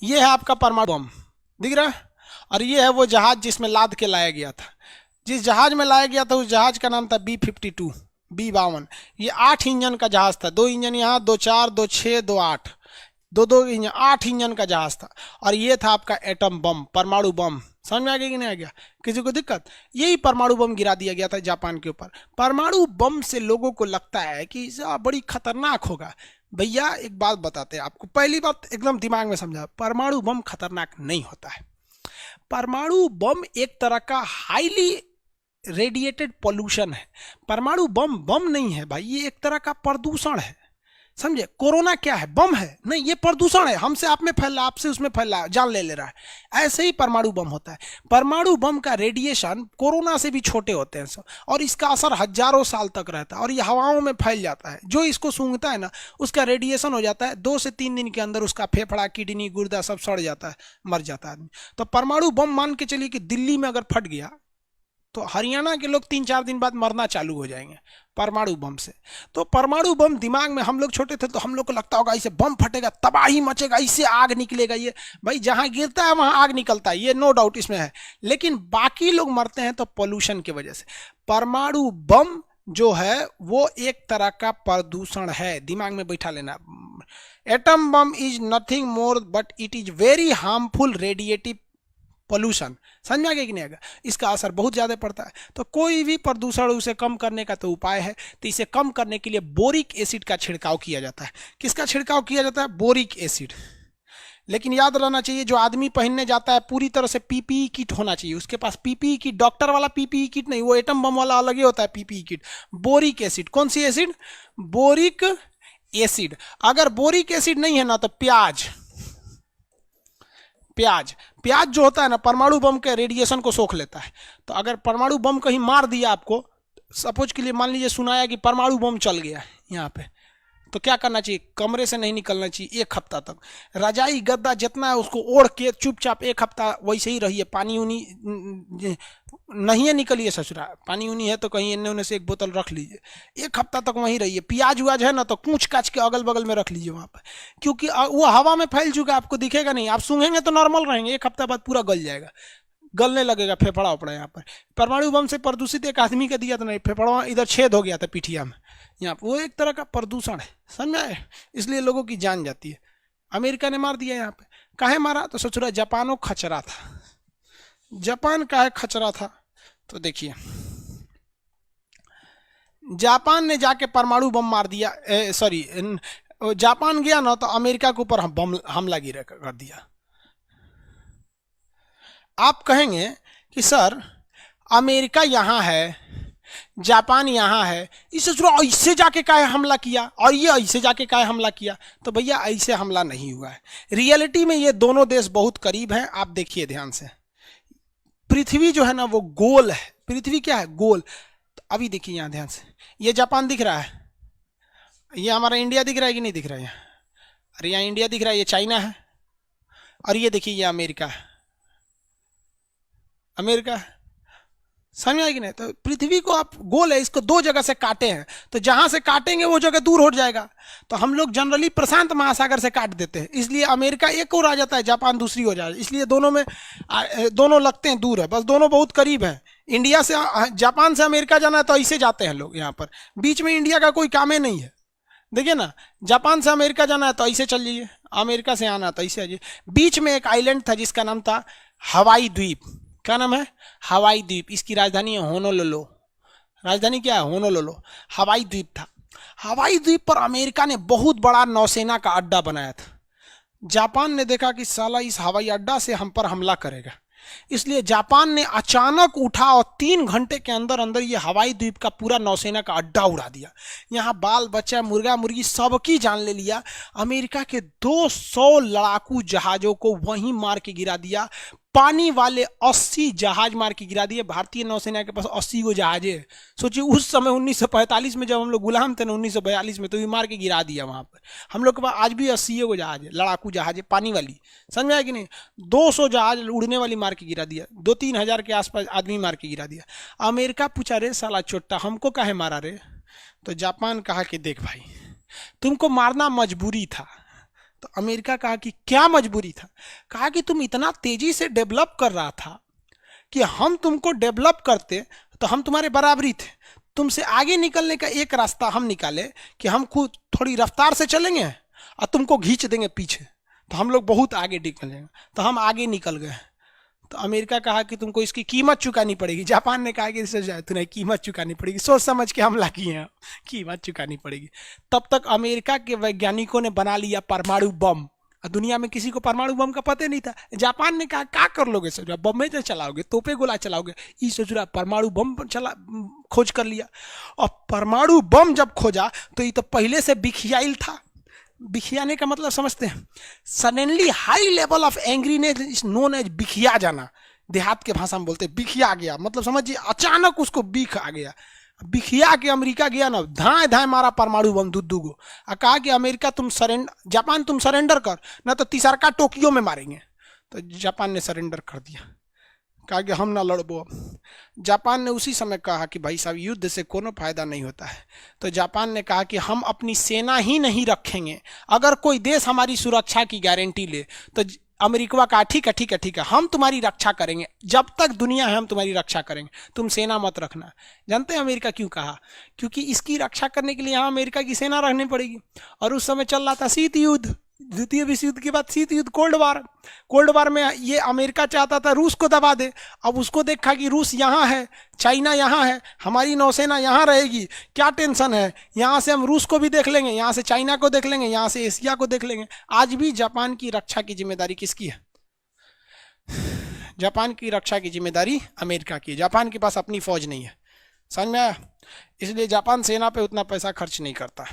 ये है आपका परमाणु बम, दिख रहा है। और ये है वो जहाज जिसमें लाद के लाया गया था। जिस जहाज में लाया गया था उस जहाज का नाम था B-52, B-52। ये 8 इंजन का जहाज था, 2 इंजन यहाँ, 2 4, 2 6, 2 8, दो इंजन, 8 इंजन का जहाज था। और ये था आपका एटम बम, परमाणु बम। समझ में आ गया कि नहीं आ गया? किसी को दिक्कत? यही परमाणु बम गिरा दिया गया था जापान के ऊपर। परमाणु बम से लोगों को लगता है कि बड़ी खतरनाक होगा। भैया एक बात बताते हैं आपको, पहली बात एकदम दिमाग में समझा, परमाणु बम खतरनाक नहीं होता है। परमाणु बम एक तरह का हाईली रेडिएटेड पॉल्यूशन है। परमाणु बम बम नहीं है भाई, ये एक तरह का प्रदूषण है। समझे? कोरोना क्या है? बम है नहीं, ये प्रदूषण है। हमसे आप में फैल रहा, आपसे उसमें फैल रहा, जान ले रहा है। ऐसे ही परमाणु बम होता है। परमाणु बम का रेडिएशन कोरोना से भी छोटे होते हैं सब, और इसका असर हजारों साल तक रहता है, और ये हवाओं में फैल जाता है। जो इसको सूंघता है ना, उसका रेडिएशन हो जाता है 2 से 3 दिन के अंदर, उसका फेफड़ा, किडनी, गुर्दा सब सड़ जाता है, मर जाता है आदमी। तो परमाणु बम मान के चलिए कि दिल्ली में अगर फट गया तो हरियाणा के लोग 3-4 दिन बाद मरना चालू हो जाएंगे परमाणु बम से। तो परमाणु बम दिमाग में, हम लोग छोटे थे तो हम लोग को लगता होगा इसे बम फटेगा तबाही मचेगा, इससे आग निकलेगा। ये भाई जहां गिरता है वहां आग निकलता है, ये नो डाउट इसमें है। लेकिन बाकी लोग मरते हैं तो पोल्यूशन की वजह से। परमाणु बम जो है वो एक तरह का प्रदूषण है, दिमाग में बैठा लेना। Atom bomb is nothing more but it is very harmful radiative pollution. समझ में आ गया कि नहीं आएगा? इसका असर बहुत ज़्यादा पड़ता है। तो कोई भी प्रदूषण उसे कम करने का तो उपाय है। तो इसे कम करने के लिए बोरिक एसिड का छिड़काव किया जाता है। किसका छिड़काव किया जाता है? Boric acid. लेकिन याद रहना चाहिए, जो आदमी पहनने जाता है पूरी तरह से पीपीई किट होना चाहिए उसके पास। पीपीई किट, डॉक्टर वाला पीपीई किट नहीं, वो एटम बम वाला अलग ही होता है पीपीई किट। बोरिक एसिड, कौन सी एसिड? Boric acid. अगर बोरिक एसिड नहीं है ना तो प्याज प्याज जो होता है ना, परमाणु बम के रेडिएशन को सोख लेता है। तो अगर परमाणु बम कहीं मार दिया आपको, सपोज के लिए मान लीजिए सुनाया कि परमाणु बम चल गया यहाँ पे, तो क्या करना चाहिए? कमरे से नहीं निकलना चाहिए 1 हफ्ता तक। रजाई गद्दा जितना है उसको ओढ़ के चुपचाप 1 हफ्ता वैसे ही रहिए। पानी उनी नहीं है, निकलिए ससुरा। पानी उनी है तो कहीं इन्ने उन्ने से 1 बोतल रख लीजिए। 1 हफ्ता तक वहीं रहिए। प्याज व्याज है ना तो कूच काच के अगल बगल में रख लीजिए वहां पर, क्योंकि वो हवा में फैल चुका है, आपको दिखेगा नहीं। आप सूंघेंगे तो नॉर्मल रहेंगे, 1 हफ्ता बाद पूरा गल जाएगा, गलने लगेगा फेफड़ा उपड़ा। यहाँ पर परमाणु बम से प्रदूषित एक आदमी का दिया तो नहीं, फेफड़ा इधर छेद हो गया था पिठिया में। यहाँ पर वो एक तरह का प्रदूषण है, समझ में आए? इसलिए लोगों की जान जाती है। अमेरिका ने मार दिया यहाँ पे। काहे मारा? तो सोच रहा जापानो खचरा था। जापान काहे खचरा था? तो देखिए, जापान ने जाके परमाणु बम मार दिया, सॉरी, जापान गया ना तो अमेरिका के ऊपर बम हमला गिरा कर दिया। आप कहेंगे कि सर अमेरिका यहाँ है, जापान यहाँ है, इसे ऐसे जाके काहे हमला किया और ये ऐसे जाके काहे हमला किया? तो भैया ऐसे हमला नहीं हुआ है। रियलिटी में ये दोनों देश बहुत करीब हैं। आप देखिए ध्यान से, पृथ्वी जो है ना वो गोल है। पृथ्वी क्या है? गोल। तो अभी देखिए यहाँ ध्यान से, ये जापान दिख रहा है, ये हमारा इंडिया दिख रहा है कि नहीं दिख रहा है? यहाँ, अरे यहाँ इंडिया दिख रहा है, ये चाइना है, और ये देखिए ये अमेरिका है। अमेरिका समझ में आएगी नहीं? तो पृथ्वी को आप गोल है, इसको 2 जगह से काटे हैं, तो जहां से काटेंगे वो जगह दूर हो जाएगा। तो हम लोग जनरली प्रशांत महासागर से काट देते हैं, इसलिए अमेरिका एक और आ जाता है, जापान दूसरी हो जाए। इसलिए दोनों में दोनों लगते हैं दूर है, बस दोनों बहुत करीब है। इंडिया से, जापान से अमेरिका जाना है तो ऐसे जाते हैं लोग, यहाँ पर बीच में इंडिया का कोई काम ही नहीं है। देखिए ना, जापान से अमेरिका जाना है तो ऐसे चल जाइए, अमेरिका से आना तो ऐसे आइए। बीच में एक आइलैंड था जिसका नाम था हवाई द्वीप। क्या नाम है? हवाई द्वीप। इसकी राजधानी है होनोलुलु। राजधानी क्या है? होनोलुलु। हवाई द्वीप था। हवाई द्वीप पर अमेरिका ने बहुत बड़ा नौसेना का अड्डा बनाया था। जापान ने देखा कि साला इस हवाई अड्डा से हम पर हमला करेगा, इसलिए जापान ने अचानक उठा और 3 घंटे के अंदर अंदर ये हवाई द्वीप का पूरा नौसेना का अड्डा उड़ा दिया। यहाँ बाल बच्चा, मुर्गा मुर्गी सबकी जान ले लिया। अमेरिका के 200 लड़ाकू जहाजों को वहीं मार के गिरा दिया। पानी वाले 80 जहाज मार के गिरा दिए। भारतीय नौसेना के पास 80 गो जहाज है। सोचिए उस समय 1945 में जब हम लोग गुलाम थे ना, 1942 में, तो ये मार के गिरा दिया वहां पर। हम लोग के पास आज भी 80 गो जहाज है, लड़ाकू जहाज है, पानी वाली। समझ में आया कि नहीं? 200 जहाज उड़ने वाली मार के गिरा दिया। 2-3 हजार के आसपास आदमी मार के गिरा दिया। अमेरिका पूछा, रे साला चोट्टा हमको काहे मारा रे? तो जापान कहा कि देख भाई, तुमको मारना मजबूरी था, तो अमेरिका कहा कि क्या मजबूरी था? कहा कि तुम इतना तेजी से डेवलप कर रहा था कि हम तुमको डेवलप करते तो हम तुम्हारे बराबरी थे, तुमसे आगे निकलने का एक रास्ता हम निकाले कि हम खुद थोड़ी रफ्तार से चलेंगे और तुमको खींच देंगे पीछे, तो हम लोग बहुत आगे निकल जाएंगे। तो हम आगे निकल गए। तो अमेरिका कहा कि तुमको इसकी कीमत चुकानी पड़ेगी। जापान ने कहा कि तुम्हें कीमत चुकानी पड़ेगी, सोच समझ के हमला किए हैं, कीमत चुकानी पड़ेगी। तब तक अमेरिका के वैज्ञानिकों ने बना लिया परमाणु बम। दुनिया में किसी को परमाणु बम का पता नहीं था। जापान ने कहा क्या कर लोगे सोच रहा, बम में तो चलाओगे, तोपे गोला चलाओगे, ये सोच रहा परमाणु बम चला खोज कर लिया। और परमाणु बम जब खोजा तो ये तो पहले से बिखियाइल था। बिखियाने का मतलब समझते हैं? Suddenly high level of angriness is known as बिखिया जाना। देहात के भाषा में बोलते हैं बिखिया गया, मतलब समझिए अचानक उसको बिख आ गया। बिखिया के अमेरिका गया ना, धाए धाए मारा परमाणु बम दू गो, और कहा कि अमेरिका तुम जापान तुम सरेंडर कर, ना तो तीसरका टोक्यो में मारेंगे। तो जापान ने सरेंडर कर दिया, कहा कि हम ना लड़बो। जापान ने उसी समय कहा कि भाई साहब युद्ध से कोनो फायदा नहीं होता है। तो जापान ने कहा कि हम अपनी सेना ही नहीं रखेंगे, अगर कोई देश हमारी सुरक्षा की गारंटी ले। तो अमेरिका कहा ठीक है ठीक है ठीक है, हम तुम्हारी रक्षा करेंगे, जब तक दुनिया है हम तुम्हारी रक्षा करेंगे, तुम सेना मत रखना। जानते हैं अमेरिका क्यों कहा? क्योंकि इसकी रक्षा करने के लिए यहाँ अमेरिका की सेना रखनी पड़ेगी। और उस समय चल रहा था शीत युद्ध, द्वितीय विश्व युद्ध के बाद शीत युद्ध, कोल्ड वार। कोल्ड वार में ये अमेरिका चाहता था रूस को दबा दे। अब उसको देखा कि रूस यहाँ है, चाइना यहाँ है, हमारी नौसेना यहाँ रहेगी, क्या टेंशन है, यहाँ से हम रूस को भी देख लेंगे, यहाँ से चाइना को देख लेंगे, यहाँ से एशिया को देख लेंगे। आज भी जापान की रक्षा की जिम्मेदारी किसकी है? जापान की रक्षा की जिम्मेदारी अमेरिका की। जापान के पास अपनी फौज नहीं है, समझ में आया? इसलिए जापान सेना पे उतना पैसा खर्च नहीं करता।